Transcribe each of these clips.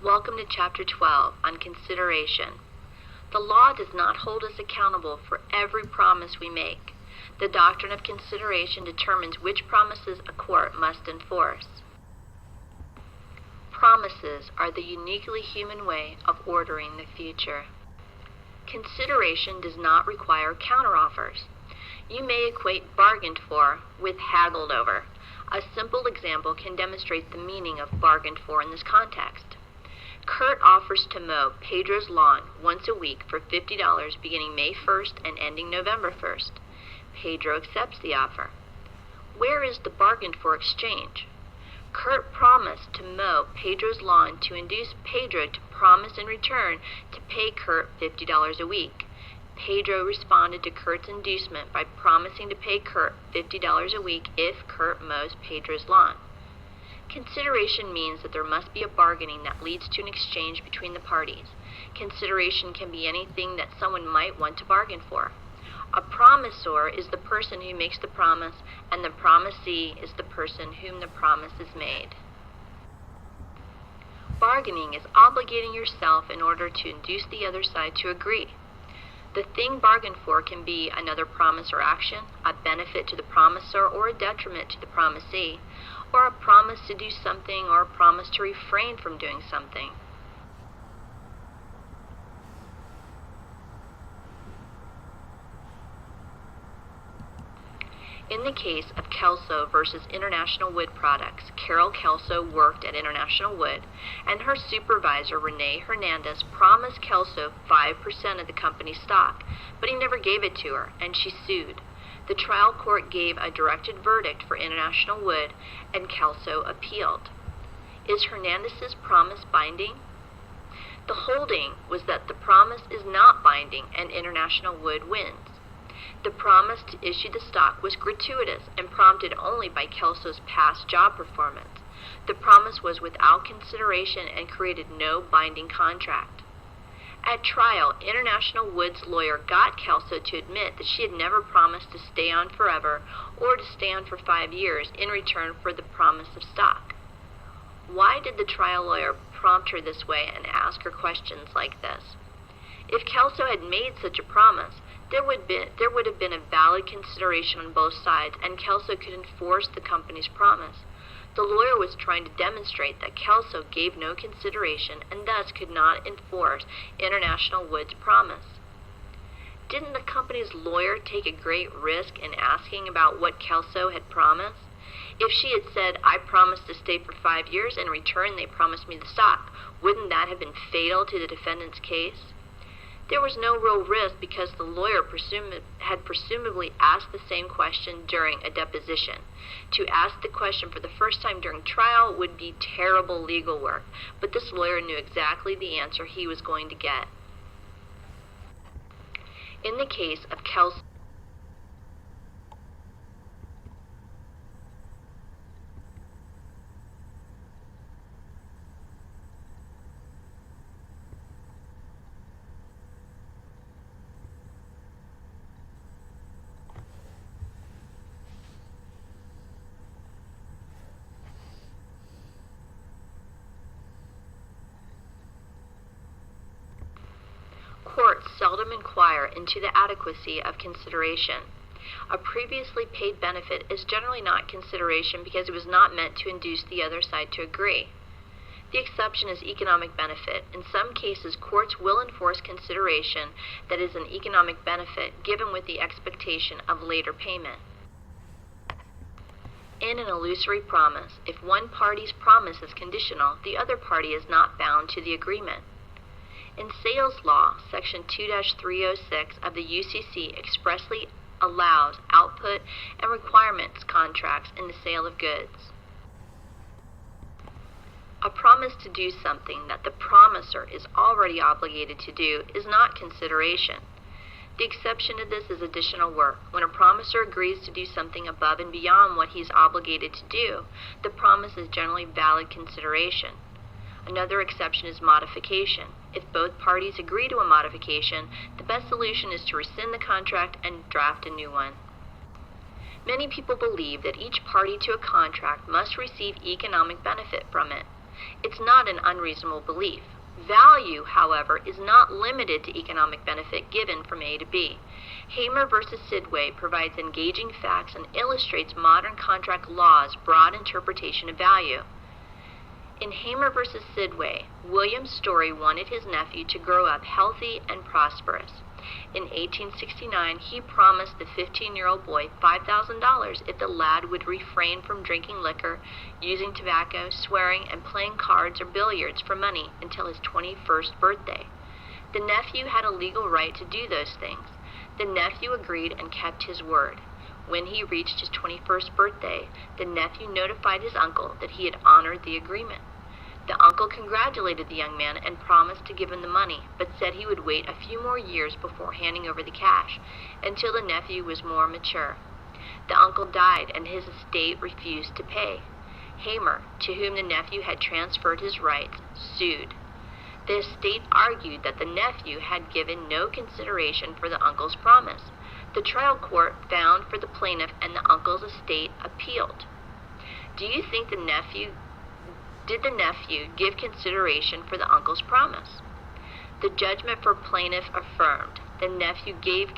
Welcome to Chapter 12 on Consideration. The law does not hold us accountable for every promise we make. The doctrine of consideration determines which promises a court must enforce. Promises are the uniquely human way of ordering the future. Consideration does not require counteroffers. You may equate bargained for with haggled over. A simple example can demonstrate the meaning of bargained for in this context. Kurt offers to mow Pedro's lawn once a week for $50 beginning May 1st and ending November 1st. Pedro accepts the offer. Where is the bargained for exchange? Kurt promised to mow Pedro's lawn to induce Pedro to promise in return to pay Kurt $50 a week. Pedro responded to Kurt's inducement by promising to pay Kurt $50 a week if Kurt mows Pedro's lawn. Consideration means that there must be a bargaining that leads to an exchange between the parties. Consideration can be anything that someone might want to bargain for. A promisor is the person who makes the promise, and the promisee is the person whom the promise is made. Bargaining is obligating yourself in order to induce the other side to agree. The thing bargained for can be another promise or action, a benefit to the promisor or a detriment to the promisee, or a promise to do something or a promise to refrain from doing something. In the case of Kelso versus International Wood Products, Carol Kelso worked at International Wood, and her supervisor, Renee Hernandez, promised Kelso 5% of the company's stock, but he never gave it to her, and she sued. The trial court gave a directed verdict for International Wood, and Kelso appealed. Is Hernandez's promise binding? The holding was that the promise is not binding, and International Wood wins. The promise to issue the stock was gratuitous and prompted only by Kelso's past job performance. The promise was without consideration and created no binding contract. At trial, International Wood's lawyer got Kelso to admit that she had never promised to stay on forever or to stay on for 5 years in return for the promise of stock. Why did the trial lawyer prompt her this way and ask her questions like this? If Kelso had made such a promise, there would have been a valid consideration on both sides, and Kelso could enforce the company's promise. The lawyer was trying to demonstrate that Kelso gave no consideration and thus could not enforce International Wood's promise. Didn't the company's lawyer take a great risk in asking about what Kelso had promised? If she had said, "I promised to stay for 5 years, and in return they promised me the stock," wouldn't that have been fatal to the defendant's case? There was no real risk because the lawyer had presumably asked the same question during a deposition. To ask the question for the first time during trial would be terrible legal work, but this lawyer knew exactly the answer he was going to get. In the case of Kelso, courts seldom inquire into the adequacy of consideration. A previously paid benefit is generally not consideration because it was not meant to induce the other side to agree. The exception is economic benefit. In some cases, courts will enforce consideration that is an economic benefit given with the expectation of later payment. In an illusory promise, if one party's promise is conditional, the other party is not bound to the agreement. In sales law, Section 2-306 of the UCC expressly allows output and requirements contracts in the sale of goods. A promise to do something that the promiser is already obligated to do is not consideration. The exception to this is additional work. When a promiser agrees to do something above and beyond what he is obligated to do, the promise is generally valid consideration. Another exception is modification. If both parties agree to a modification, the best solution is to rescind the contract and draft a new one. Many people believe that each party to a contract must receive economic benefit from it. It's not an unreasonable belief. Value, however, is not limited to economic benefit given from A to B. Hamer versus Sidway provides engaging facts and illustrates modern contract law's broad interpretation of value. In Hamer versus Sidway, William Story wanted his nephew to grow up healthy and prosperous. In 1869, he promised the 15-year-old boy $5,000 if the lad would refrain from drinking liquor, using tobacco, swearing, and playing cards or billiards for money until his 21st birthday. The nephew had a legal right to do those things. The nephew agreed and kept his word. When he reached his 21st birthday, the nephew notified his uncle that he had honored the agreement. The uncle congratulated the young man and promised to give him the money, but said he would wait a few more years before handing over the cash, until the nephew was more mature. The uncle died and his estate refused to pay. Hamer, to whom the nephew had transferred his rights, sued. The estate argued that the nephew had given no consideration for the uncle's promise. The trial court found for the plaintiff, and the uncle's estate appealed. Do you think did the nephew give consideration for the uncle's promise? The judgment for plaintiff affirmed. The nephew gave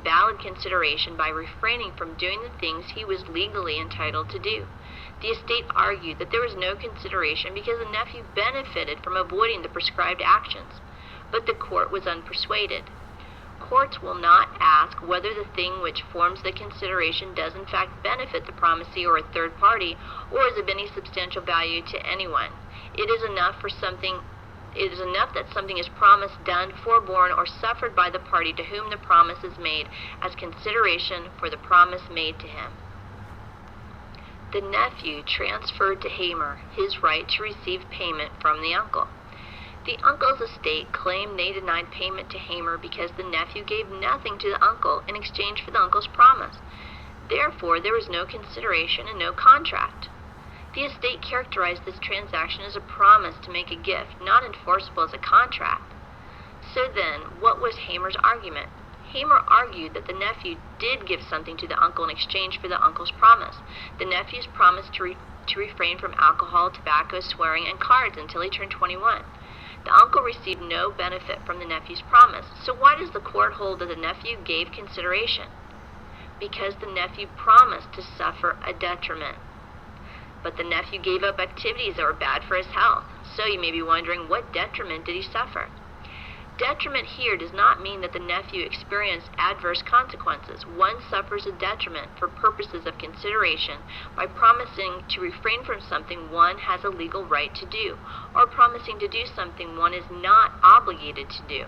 valid consideration by refraining from doing the things he was legally entitled to do. The estate argued that there was no consideration because the nephew benefited from avoiding the prescribed actions, but the court was unpersuaded. Courts will not ask whether the thing which forms the consideration does in fact benefit the promisee or a third party, or is of any substantial value to anyone. It is enough that something is promised, done, forborne, or suffered by the party to whom the promise is made as consideration for the promise made to him. The nephew transferred to Hamer his right to receive payment from the uncle. The uncle's estate claimed they denied payment to Hamer because the nephew gave nothing to the uncle in exchange for the uncle's promise. Therefore, there was no consideration and no contract. The estate characterized this transaction as a promise to make a gift, not enforceable as a contract. So then, what was Hamer's argument? Hamer argued that the nephew did give something to the uncle in exchange for the uncle's promise. The nephew's promise to refrain from alcohol, tobacco, swearing, and cards until he turned 21. The uncle received no benefit from the nephew's promise. So why does the court hold that the nephew gave consideration? Because the nephew promised to suffer a detriment. But the nephew gave up activities that were bad for his health. So you may be wondering, what detriment did he suffer? Detriment here does not mean that the nephew experienced adverse consequences. One suffers a detriment for purposes of consideration by promising to refrain from something one has a legal right to do, or promising to do something one is not obligated to do.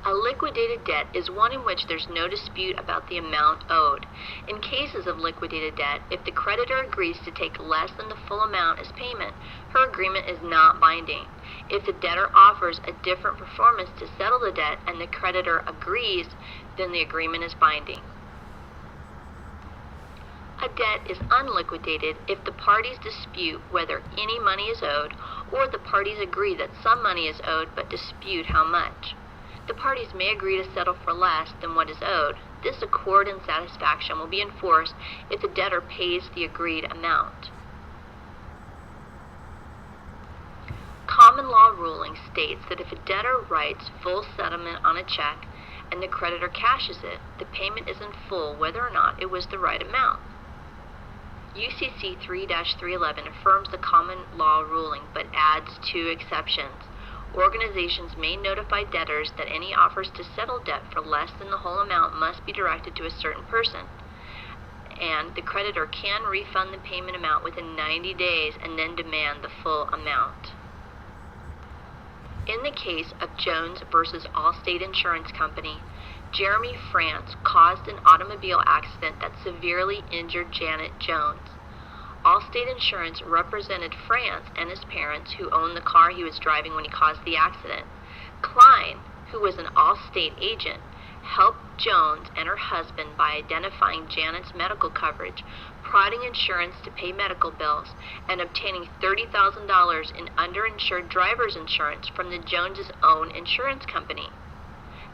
A liquidated debt is one in which there's no dispute about the amount owed. In cases of liquidated debt, if the creditor agrees to take less than the full amount as payment, her agreement is not binding. If the debtor offers a different performance to settle the debt and the creditor agrees, then the agreement is binding. A debt is unliquidated if the parties dispute whether any money is owed, or the parties agree that some money is owed but dispute how much. The parties may agree to settle for less than what is owed. This accord and satisfaction will be enforced if the debtor pays the agreed amount. Common law ruling states that if a debtor writes full settlement on a check and the creditor cashes it, the payment is in full whether or not it was the right amount. UCC 3-311 affirms the common law ruling but adds two exceptions. Organizations may notify debtors that any offers to settle debt for less than the whole amount must be directed to a certain person, and the creditor can refund the payment amount within 90 days and then demand the full amount. In the case of Jones versus Allstate Insurance Company, Jeremy France caused an automobile accident that severely injured Janet Jones. Allstate Insurance represented France and his parents, who owned the car he was driving when he caused the accident. Klein, who was an Allstate agent, helped Jones and her husband by identifying Janet's medical coverage, prodding insurance to pay medical bills, and obtaining $30,000 in underinsured driver's insurance from the Joneses' own insurance company.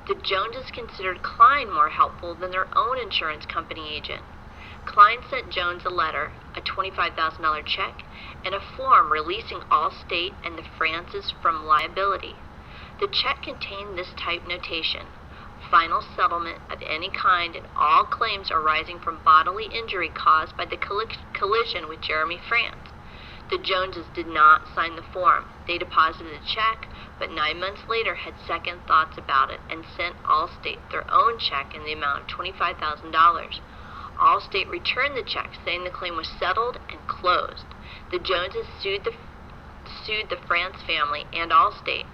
The Joneses considered Klein more helpful than their own insurance company agent. Klein sent Jones a letter a $25,000 check, and a form releasing Allstate and the Frances from liability. The check contained this type notation: final settlement of any kind and all claims arising from bodily injury caused by the collision with Jeremy France. The Joneses did not sign the form. They deposited the check, but 9 months later had second thoughts about it and sent Allstate their own check in the amount of $25,000. Allstate returned the check, saying the claim was settled and closed. The Joneses sued the France family and Allstate.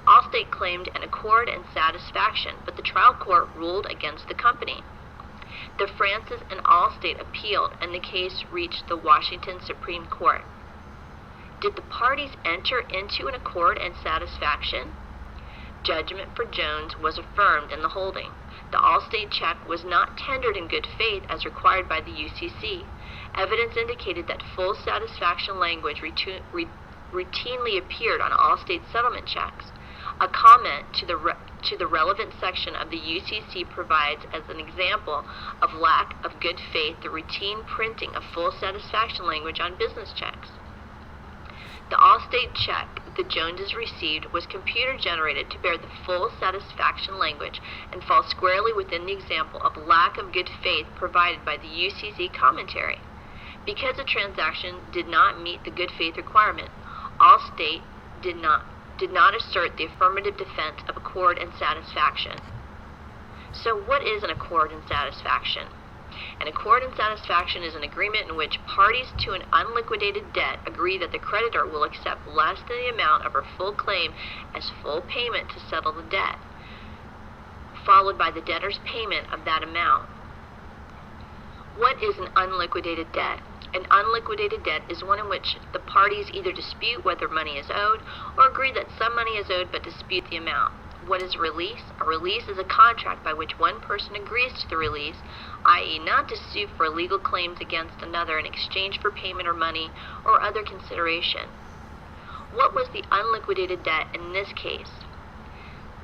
Allstate claimed an accord and satisfaction, but the trial court ruled against the company. The Frances and Allstate appealed, and the case reached the Washington Supreme Court. Did the parties enter into an accord and satisfaction? Judgment for Jones was affirmed in the holding. The Allstate check was not tendered in good faith as required by the UCC. Evidence indicated that full satisfaction language routinely appeared on Allstate settlement checks. A comment to the relevant section of the UCC provides as an example of lack of good faith the routine printing of full satisfaction language on business checks. The Allstate check the Joneses received was computer-generated to bear the full satisfaction language and fall squarely within the example of lack of good faith provided by the UCC commentary. Because the transaction did not meet the good faith requirement, Allstate did not assert the affirmative defense of accord and satisfaction. So what is an accord and satisfaction? An accord and satisfaction is an agreement in which parties to an unliquidated debt agree that the creditor will accept less than the amount of her full claim as full payment to settle the debt, followed by the debtor's payment of that amount. What is an unliquidated debt? An unliquidated debt is one in which the parties either dispute whether money is owed or agree that some money is owed but dispute the amount. What is a release? A release is a contract by which one person agrees to the release, i.e. not to sue for legal claims against another in exchange for payment or money or other consideration. What was the unliquidated debt in this case?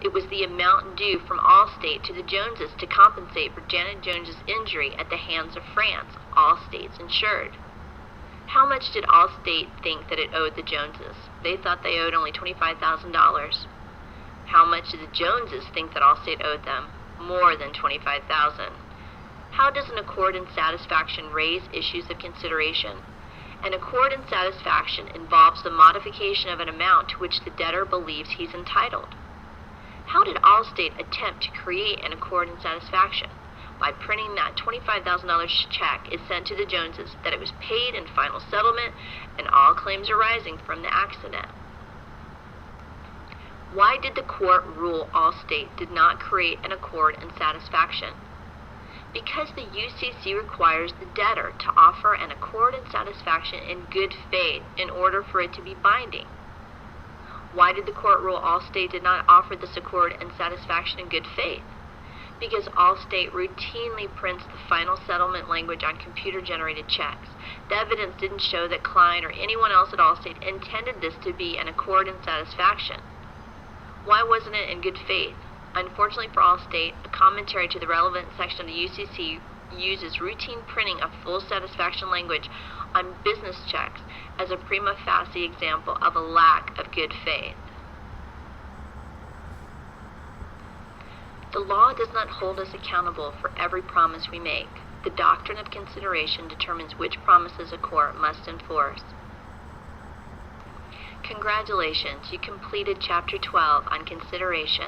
It was the amount due from Allstate to the Joneses to compensate for Janet Jones's injury at the hands of France, Allstate's insured. How much did Allstate think that it owed the Joneses? They thought they owed only $25,000. How much did the Joneses think that Allstate owed them? More than $25,000. How does an accord and satisfaction raise issues of consideration? An accord and satisfaction involves the modification of an amount to which the debtor believes he's entitled. How did Allstate attempt to create an accord and satisfaction? By printing that $25,000 check is sent to the Joneses that it was paid in final settlement and all claims arising from the accident. Why did the court rule Allstate did not create an accord and satisfaction? Because the UCC requires the debtor to offer an accord and satisfaction in good faith in order for it to be binding. Why did the court rule Allstate did not offer this accord and satisfaction in good faith? Because Allstate routinely prints the final settlement language on computer-generated checks. The evidence didn't show that Klein or anyone else at Allstate intended this to be an accord and satisfaction. Why wasn't it in good faith? Unfortunately for Allstate, a commentary to the relevant section of the UCC uses routine printing of full satisfaction language on business checks as a prima facie example of a lack of good faith. The law does not hold us accountable for every promise we make. The doctrine of consideration determines which promises a court must enforce. Congratulations, you completed Chapter 12 on consideration.